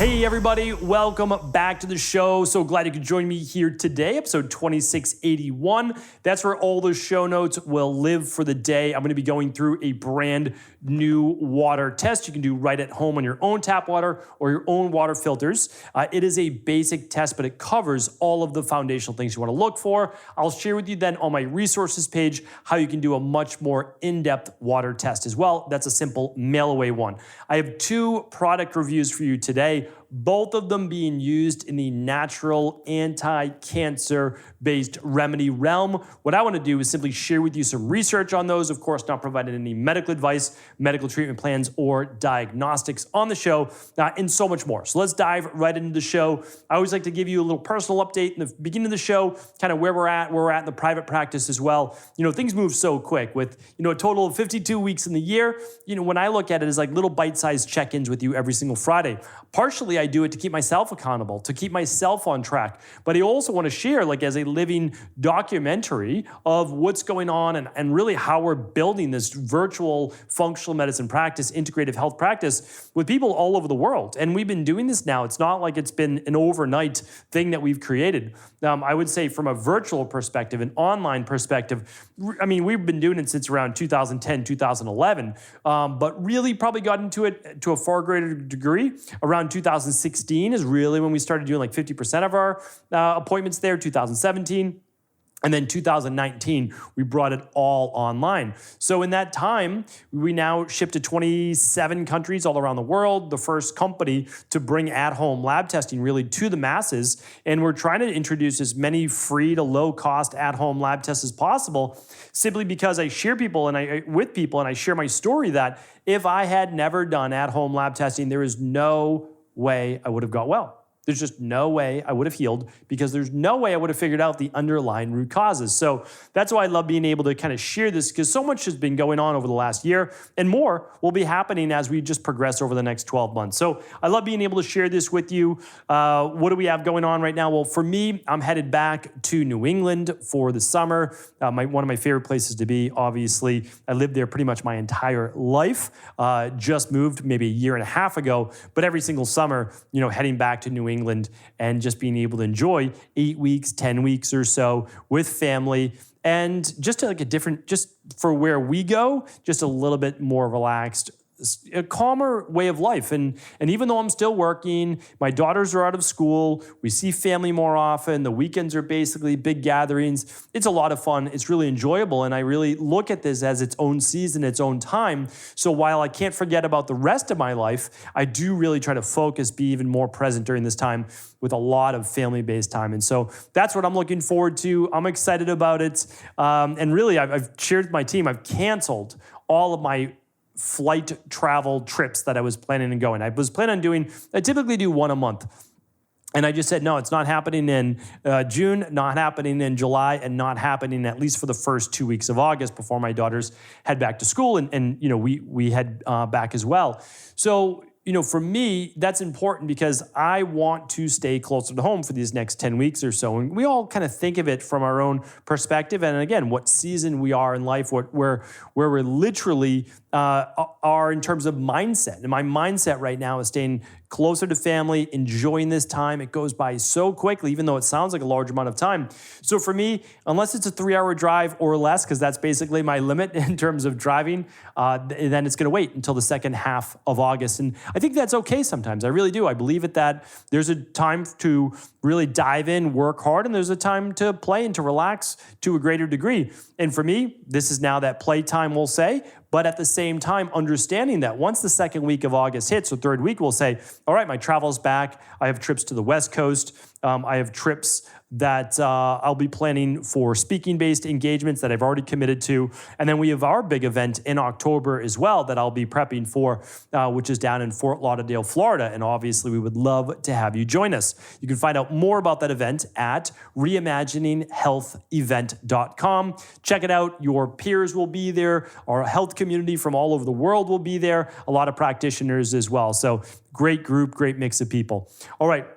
Hey everybody, welcome back to the show. So glad you could join me here today, episode 2681. That's where all the show notes will live for the day. I'm going to be going through a brand new water test you can do right at home on your own tap water or your own water filters. It is a basic test, but it covers all of the foundational things you want to look for. I'll share with you then on my resources page how you can do a much more in-depth water test as well. That's a simple mail-away one. I have two product reviews for you today, both of them being used in the natural anti-cancer based remedy realm. What I want to do is simply share with you some research on those, of course, not providing any medical advice, medical treatment plans, or diagnostics on the show, and so much more. So let's dive right into the show. I always like to give you a little personal update in the beginning of the show, kind of where we're at in the private practice as well. You know, things move so quick with, a total of 52 weeks in the year. When I look at it as like little bite-sized check-ins with you every single Friday. Partially, I do it to keep myself accountable, to keep myself on track. But I also want to share like as a living documentary of what's going on and really how we're building this virtual functional medicine practice, integrative health practice with people all over the world. And we've been doing this now. It's not like it's been an overnight thing that we've created. I would say from a virtual perspective, an online perspective, I mean, we've been doing it since around 2010, 2011, but really probably got into it to a far greater degree around 2016 is really when we started doing like 50% of our appointments there, 2017. And then 2019, we brought it all online. So in that time, we now ship to 27 countries all around the world, the first company to bring at-home lab testing really to the masses. And we're trying to introduce as many free to low-cost at-home lab tests as possible, simply because I share with people and I share my story that if I had never done at-home lab testing, there is no way I would have got well. There's just no way I would have healed because there's no way I would have figured out the underlying root causes. So that's why I love being able to kind of share this because so much has been going on over the last year and more will be happening as we just progress over the next 12 months. So I love being able to share this with you. What do we have going on right now? Well, for me, I'm headed back to New England for the summer. One of my favorite places to be, obviously. I lived there pretty much my entire life. Just moved maybe a year and a half ago, but every single summer, heading back to New England and just being able to enjoy 8 weeks, 10 weeks or so with family and just like just for where we go, just a little bit more relaxed, a calmer way of life. And even though I'm still working, my daughters are out of school, we see family more often, the weekends are basically big gatherings. It's a lot of fun. It's really enjoyable. And I really look at this as its own season, its own time. So while I can't forget about the rest of my life, I do really try to focus, be even more present during this time with a lot of family-based time. And so that's what I'm looking forward to. I'm excited about it. And really, I've shared with my team, I've canceled all of my flight travel trips that I was planning on going. I typically do one a month. And I just said, no, it's not happening in June, not happening in July, and not happening at least for the first 2 weeks of August before my daughters head back to school and we head back as well. So, for me, that's important because I want to stay closer to home for these next 10 weeks or so. And we all kind of think of it from our own perspective. And again, what season we are in life, where we're literally are in terms of mindset. And my mindset right now is staying closer to family, enjoying this time. It goes by so quickly, even though it sounds like a large amount of time. So for me, unless it's a 3-hour drive or less, because that's basically my limit in terms of driving, then it's going to wait until the second half of August. And I think that's okay sometimes. I really do. I believe that there's a time to really dive in, work hard, and there's a time to play and to relax to a greater degree. And for me, this is now that playtime, we'll say, but at the same time, understanding that once the second week of August hits, or third week, we'll say, all right, my travel's back. I have trips to the West Coast. I have trips that I'll be planning for speaking-based engagements that I've already committed to. And then we have our big event in October as well that I'll be prepping for, which is down in Fort Lauderdale, Florida. And obviously, we would love to have you join us. You can find out more about that event at reimagininghealthevent.com. Check it out. Your peers will be there. Our health community from all over the world will be there. A lot of practitioners as well. So great group, great mix of people. All right.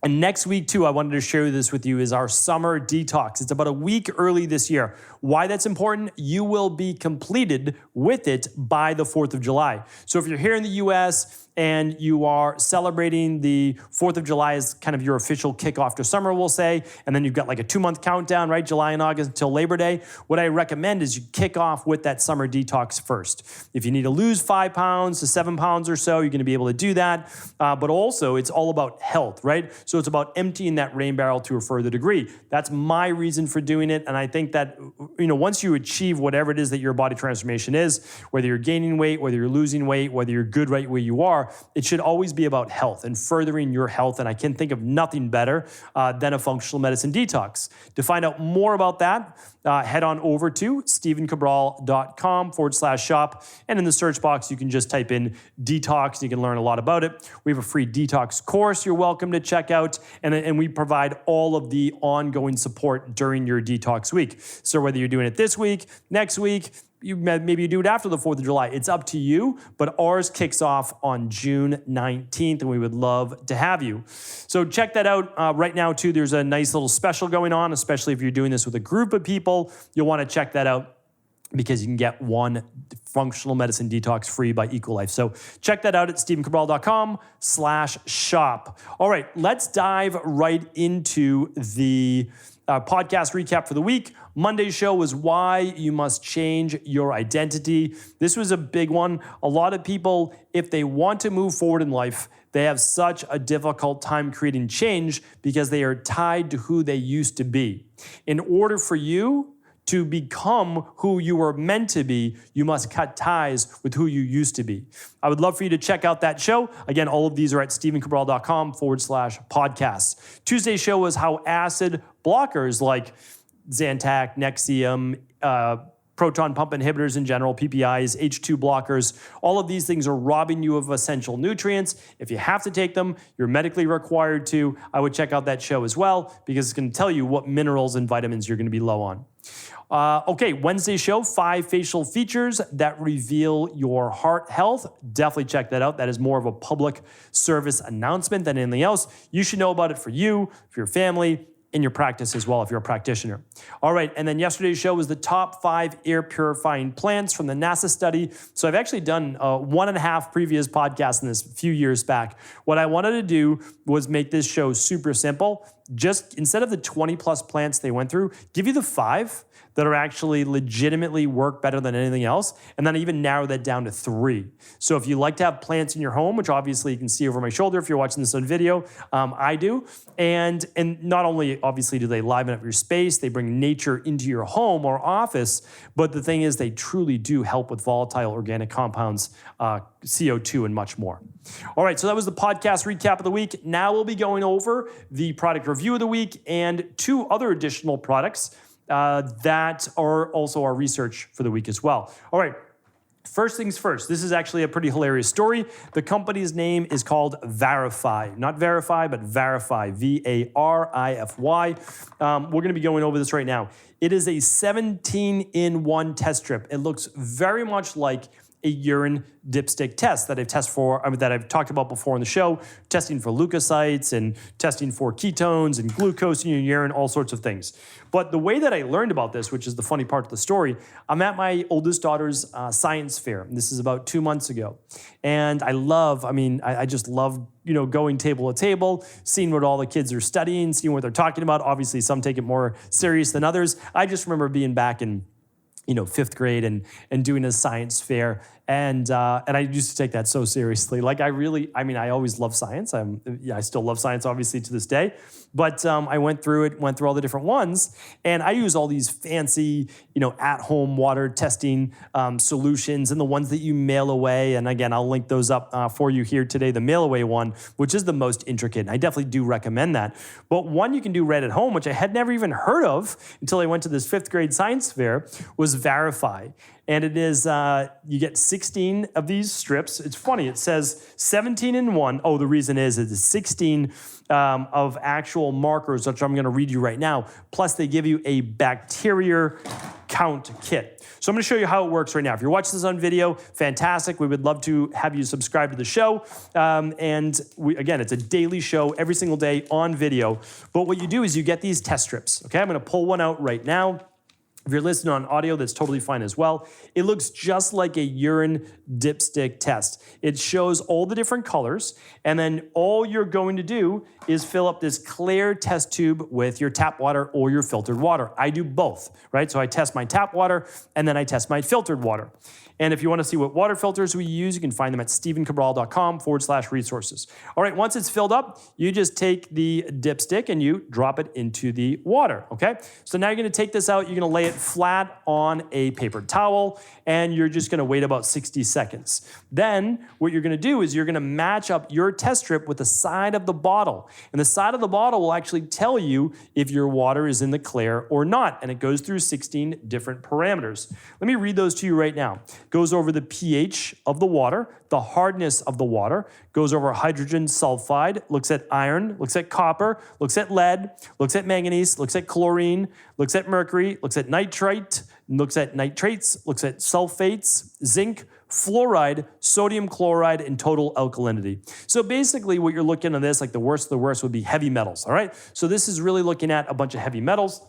And next week, too, I wanted to share this with you, is our summer detox. It's about a week early this year. Why that's important? You will be completed with it by the 4th of July. So if you're here in the US and you are celebrating the 4th of July as kind of your official kickoff to summer, we'll say, and then you've got like a 2-month countdown, right? July and August until Labor Day. What I recommend is you kick off with that summer detox first. If you need to lose 5 pounds to 7 pounds or so, you're gonna be able to do that. But also it's all about health, right? So it's about emptying that rain barrel to a further degree. That's my reason for doing it. And I think that, once you achieve whatever it is that your body transformation is, whether you're gaining weight, whether you're losing weight, whether you're good right where you are, it should always be about health and furthering your health. And I can think of nothing better than a functional medicine detox. To find out more about that, head on over to stevencabral.com/shop. And in the search box, you can just type in detox and you can learn a lot about it. We have a free detox course you're welcome to check out. And we provide all of the ongoing support during your detox week. So whether you're doing it this week, next week, maybe you do it after the 4th of July. It's up to you, but ours kicks off on June 19th, and we would love to have you. So check that out. Right now, too, there's a nice little special going on, especially if you're doing this with a group of people. You'll want to check that out because you can get one functional medicine detox free by Equalife. So check that out at stevencabral.com/shop. All right, let's dive right into the podcast recap for the week. Monday's show was why you must change your identity. This was a big one. A lot of people, if they want to move forward in life, they have such a difficult time creating change because they are tied to who they used to be. In order for you to become who you were meant to be, you must cut ties with who you used to be. I would love for you to check out that show. Again, all of these are at stevencabral.com/podcasts. Tuesday's show was how acid blockers like Zantac, Nexium, proton pump inhibitors in general, PPIs, H2 blockers, all of these things are robbing you of essential nutrients. If you have to take them, you're medically required to. I would check out that show as well because it's going to tell you what minerals and vitamins you're going to be low on. Okay, Wednesday's show, 5 facial features that reveal your heart health. Definitely check that out. That is more of a public service announcement than anything else. You should know about it for you, for your family, in your practice as well if you're a practitioner. All right, and then yesterday's show was the top 5 air purifying plants from the NASA study. So I've actually done 1.5 previous podcasts in this a few years back. What I wanted to do was make this show super simple. Just instead of the 20 plus plants they went through, give you the 5 that are actually legitimately work better than anything else, and then even narrow that down to 3. So if you like to have plants in your home, which obviously you can see over my shoulder if you're watching this on video, I do, and not only obviously do they liven up your space, they bring nature into your home or office, but the thing is they truly do help with volatile organic compounds, CO2, and much more. All right, so that was the podcast recap of the week. Now we'll be going over the product review of the week and 2 other additional products that are also our research for the week as well. All right, first things first. This is actually a pretty hilarious story. The company's name is called Varify. Not Verify, but Varify, V-A-R-I-F-Y. We're going to be going over this right now. It is a 17-in-1 test strip. It looks very much like a urine dipstick test that I've talked about before on the show, testing for leukocytes and testing for ketones and glucose in your urine, all sorts of things. But the way that I learned about this, which is the funny part of the story, I'm at my oldest daughter's science fair. This is about 2 months ago. And I just love, going table to table, seeing what all the kids are studying, seeing what they're talking about. Obviously, some take it more serious than others. I just remember being back in 5th grade and doing a science fair. And I used to take that so seriously. Like I always loved science. I still love science, obviously, to this day. But I went through all the different ones. And I use all these fancy, at-home water testing solutions and the ones that you mail away. And again, I'll link those up for you here today, the mail away one, which is the most intricate. And I definitely do recommend that. But one you can do right at home, which I had never even heard of until I went to this 5th grade science fair, was Varify. And it is, you get 16 of these strips. It's funny, it says 17-in-1. Oh, the reason is it's 16 of actual markers, which I'm gonna read you right now. Plus they give you a bacteria count kit. So I'm going to show you how it works right now. If you're watching this on video, fantastic. We would love to have you subscribe to the show. Again, it's a daily show every single day on video. But what you do is you get these test strips. Okay, I'm going to pull one out right now. If you're listening on audio, that's totally fine as well. It looks just like a urine dipstick test. It shows all the different colors, and then all you're going to do is fill up this clear test tube with your tap water or your filtered water. I do both, right? So I test my tap water, and then I test my filtered water. And if you want to see what water filters we use, you can find them at stevencabral.com/resources. All right, once it's filled up, you just take the dipstick and you drop it into the water, okay? So now you're going to take this out, you're going to lay it flat on a paper towel, and you're just going to wait about 60 seconds. Then what you're going to do is you're going to match up your test strip with the side of the bottle. And the side of the bottle will actually tell you if your water is in the clear or not. And it goes through 16 different parameters. Let me read those to you right now. Goes over the pH of the water, the hardness of the water, goes over hydrogen sulfide, looks at iron, looks at copper, looks at lead, looks at manganese, looks at chlorine, looks at mercury, looks at nitrite, looks at nitrates, looks at sulfates, zinc, fluoride, sodium chloride, and total alkalinity. So basically what you're looking at this, like the worst of the worst would be heavy metals, all right? So this is really looking at a bunch of heavy metals.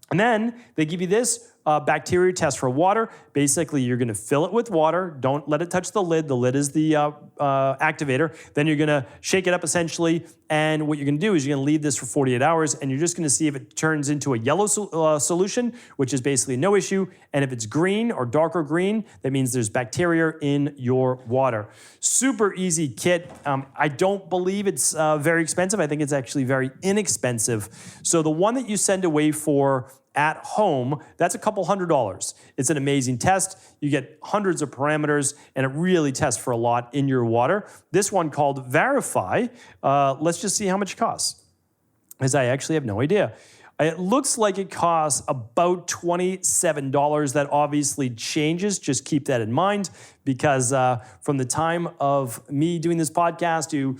And then they give you this bacteria test for water. Basically, you're going to fill it with water. Don't let it touch the lid. The lid is the activator. Then you're going to shake it up essentially. And what you're going to do is you're going to leave this for 48 hours, and you're just going to see if it turns into a yellow solution, which is basically no issue. And if it's green or darker green, that means there's bacteria in your water. Super easy kit. I don't believe it's very expensive. I think it's actually very inexpensive. So the one that you send away for at home, that's a couple $100. It's an amazing test. You get hundreds of parameters, and it really tests for a lot in your water. This one called Varify, let's just see how much it costs, because I actually have no idea. It looks like it costs about $27. That obviously changes. Just keep that in mind, because from the time of me doing this podcast to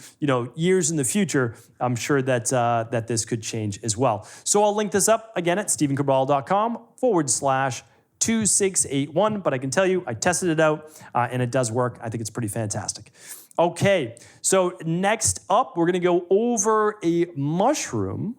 years in the future, I'm sure that that this could change as well. So I'll link this up again at stevencabral.com/2681. But I can tell you, I tested it out and it does work. I think it's pretty fantastic. Okay, so next up, we're going to go over a mushroom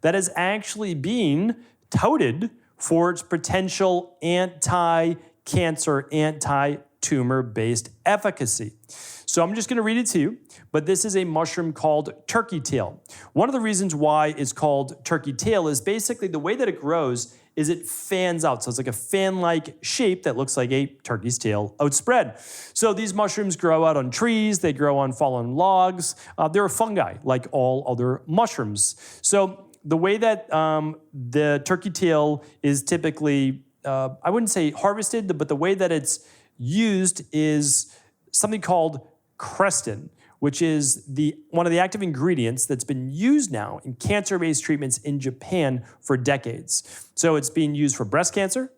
that is actually being touted for its potential anti-cancer, anti-tumor-based efficacy. So I'm just going to read it to you, but this is a mushroom called turkey tail. One of the reasons why it's called turkey tail is basically the way that it grows is it fans out. So it's like a fan-like shape that looks like a turkey's tail outspread. So these mushrooms grow out on trees, they grow on fallen logs. They're a fungi like all other mushrooms. So the way that the turkey tail is typically, I wouldn't say harvested, but the way that it's used is something called crestin, which is one of the active ingredients that's been used now in cancer-based treatments in Japan for decades. So it's being used for breast cancer,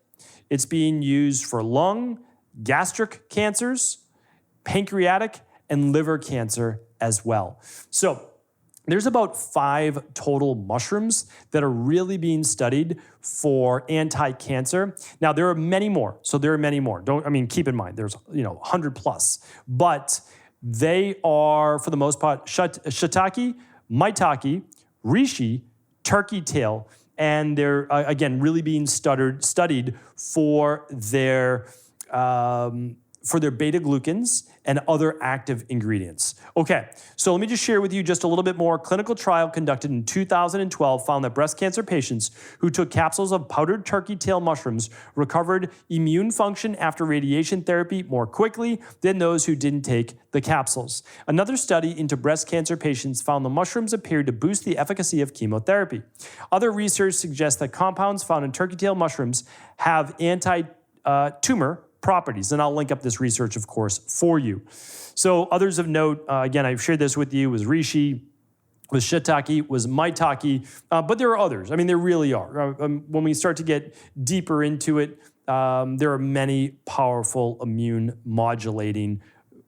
it's being used for lung, gastric cancers, pancreatic, and liver cancer as well. So there's about 5 total mushrooms that are really being studied for anti-cancer. Now, there are many more. So there are many more. Keep in mind, there's 100 plus. But they are, for the most part, shiitake, maitake, reishi, turkey tail, and they're, again, really being studied for their beta-glucans and other active ingredients. Okay, so let me just share with you just a little bit more. Clinical trial conducted in 2012 found that breast cancer patients who took capsules of powdered turkey tail mushrooms recovered immune function after radiation therapy more quickly than those who didn't take the capsules. Another study into breast cancer patients found the mushrooms appeared to boost the efficacy of chemotherapy. Other research suggests that compounds found in turkey tail mushrooms have anti-tumor properties. And I'll link up this research, of course, for you. So others of note, again, I've shared this with you, was reishi, was shiitake, was maitake, but there are others. There really are. When we start to get deeper into it, there are many powerful immune modulating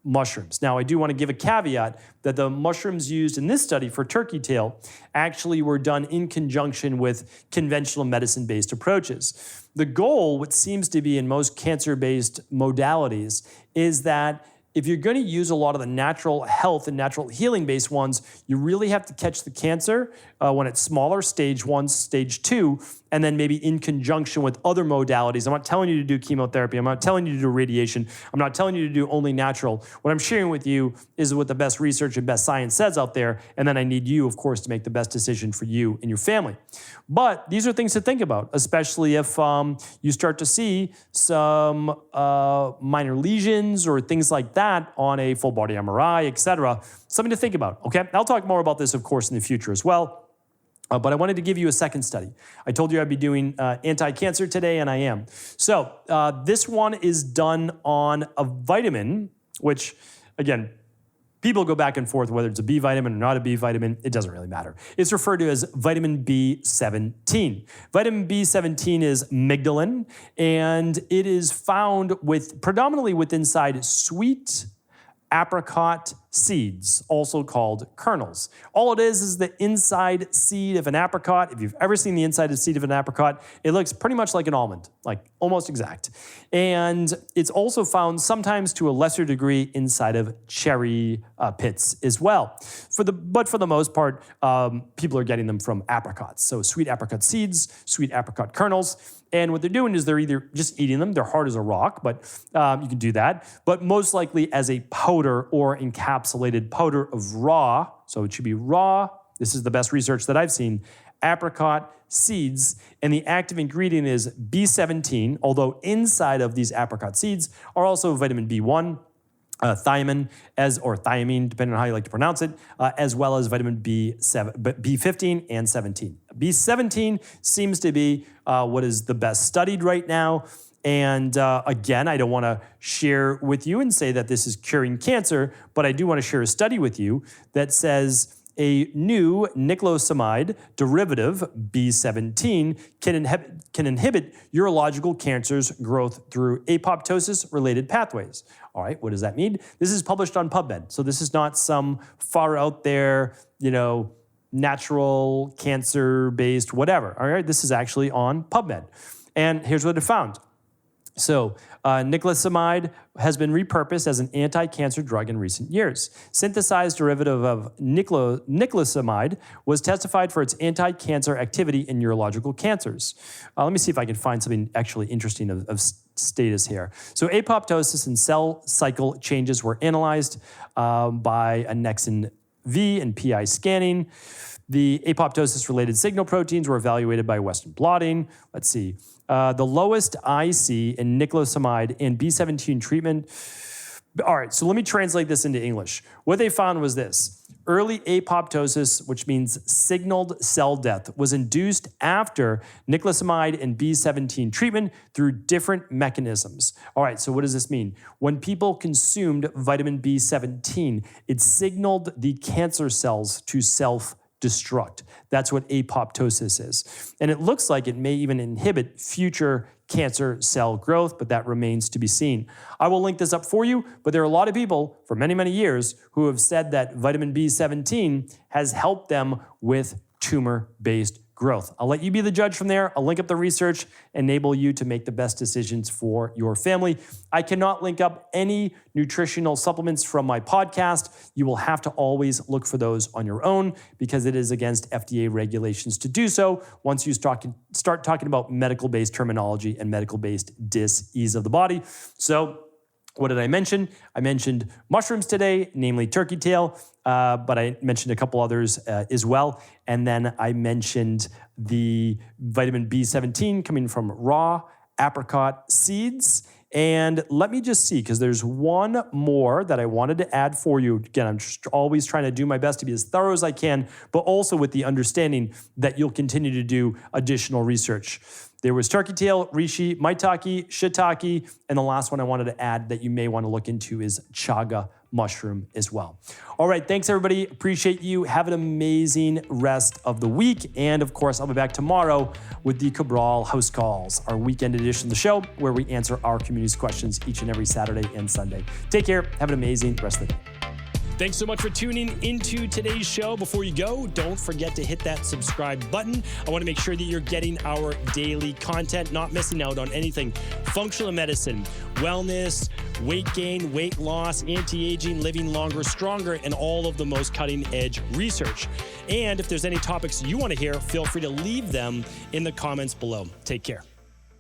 mushrooms. Now, I do want to give a caveat that the mushrooms used in this study for turkey tail actually were done in conjunction with conventional medicine-based approaches. The goal, what seems to be in most cancer-based modalities, is that if you're going to use a lot of the natural health and natural healing-based ones, you really have to catch the cancer when it's smaller, stage 1, stage 2, and then maybe in conjunction with other modalities. I'm not telling you to do chemotherapy. I'm not telling you to do radiation. I'm not telling you to do only natural. What I'm sharing with you is what the best research and best science says out there, and then I need you, of course, to make the best decision for you and your family. But these are things to think about, especially if you start to see some minor lesions or things like that on a full body MRI, et cetera. Something to think about, okay? I'll talk more about this, of course, in the future as well. But I wanted to give you a second study. I told you I'd be doing anti-cancer today, and I am. So this one is done on a vitamin, which, again, people go back and forth whether it's a B vitamin or not a B vitamin. It doesn't really matter. It's referred to as vitamin B17. Vitamin B17 is migdalin, and it is found predominantly inside sweet apricot seeds, also called kernels. All it is the inside seed of an apricot. If you've ever seen the inside seed of an apricot, it looks pretty much like an almond, like almost exact. And it's also found sometimes to a lesser degree inside of cherry pits as well. But for the most part, people are getting them from apricots. So sweet apricot seeds, sweet apricot kernels. And what they're doing is they're either just eating them, they're hard as a rock, but you can do that, but most likely as a powder or encapsulated powder of raw, so it should be raw, this is the best research that I've seen, apricot seeds, and the active ingredient is B17, although inside of these apricot seeds are also vitamin B1, thiamine, or thiamine, depending on how you like to pronounce it, as well as vitamin B15 and 17. B17 seems to be what is the best studied right now. And again, I don't want to share with you and say that this is curing cancer, but I do want to share a study with you that says a new nicosamide derivative, B17, can inhibit urological cancer's growth through apoptosis-related pathways. All right, what does that mean? This is published on PubMed, so this is not some far out there, natural cancer-based whatever. All right, this is actually on PubMed. And here's what it found. So nicosamide has been repurposed as an anti-cancer drug in recent years. Synthesized derivative of nicosamide was testified for its anti-cancer activity in urological cancers. Let me see if I can find something actually interesting of status here. So apoptosis and cell cycle changes were analyzed by a Nexon V and PI scanning. The apoptosis-related signal proteins were evaluated by Western blotting. Let's see. The lowest IC in nicosamide and B17 treatment. All right, so let me translate this into English. What they found was this. Early apoptosis, which means signaled cell death, was induced after nicosamide and B17 treatment through different mechanisms. All right, so what does this mean? When people consumed vitamin B17, it signaled the cancer cells to self-destruct. That's what apoptosis is. And it looks like it may even inhibit future cancer cell growth, but that remains to be seen. I will link this up for you, but there are a lot of people for many, many years who have said that vitamin B17 has helped them with tumor-based growth. I'll let you be the judge from there. I'll link up the research, enable you to make the best decisions for your family. I cannot link up any nutritional supplements from my podcast. You will have to always look for those on your own because it is against FDA regulations to do so once you start talking about medical-based terminology and medical-based dis-ease of the body. So what did I mention? I mentioned mushrooms today, namely turkey tail, but I mentioned a couple others as well. And then I mentioned the vitamin B17 coming from raw apricot seeds. And let me just see, because there's one more that I wanted to add for you. Again, I'm just always trying to do my best to be as thorough as I can, but also with the understanding that you'll continue to do additional research. There was turkey tail, reishi, maitake, shiitake, and the last one I wanted to add that you may want to look into is chaga mushroom as well. All right, thanks everybody. Appreciate you. Have an amazing rest of the week. And of course, I'll be back tomorrow with the Cabral House Calls, our weekend edition of the show where we answer our community's questions each and every Saturday and Sunday. Take care. Have an amazing rest of the day. Thanks so much for tuning into today's show. Before you go, don't forget to hit that subscribe button. I want to make sure that you're getting our daily content, not missing out on anything. Functional medicine, wellness, weight gain, weight loss, anti-aging, living longer, stronger, and all of the most cutting-edge research. And if there's any topics you want to hear, feel free to leave them in the comments below. Take care.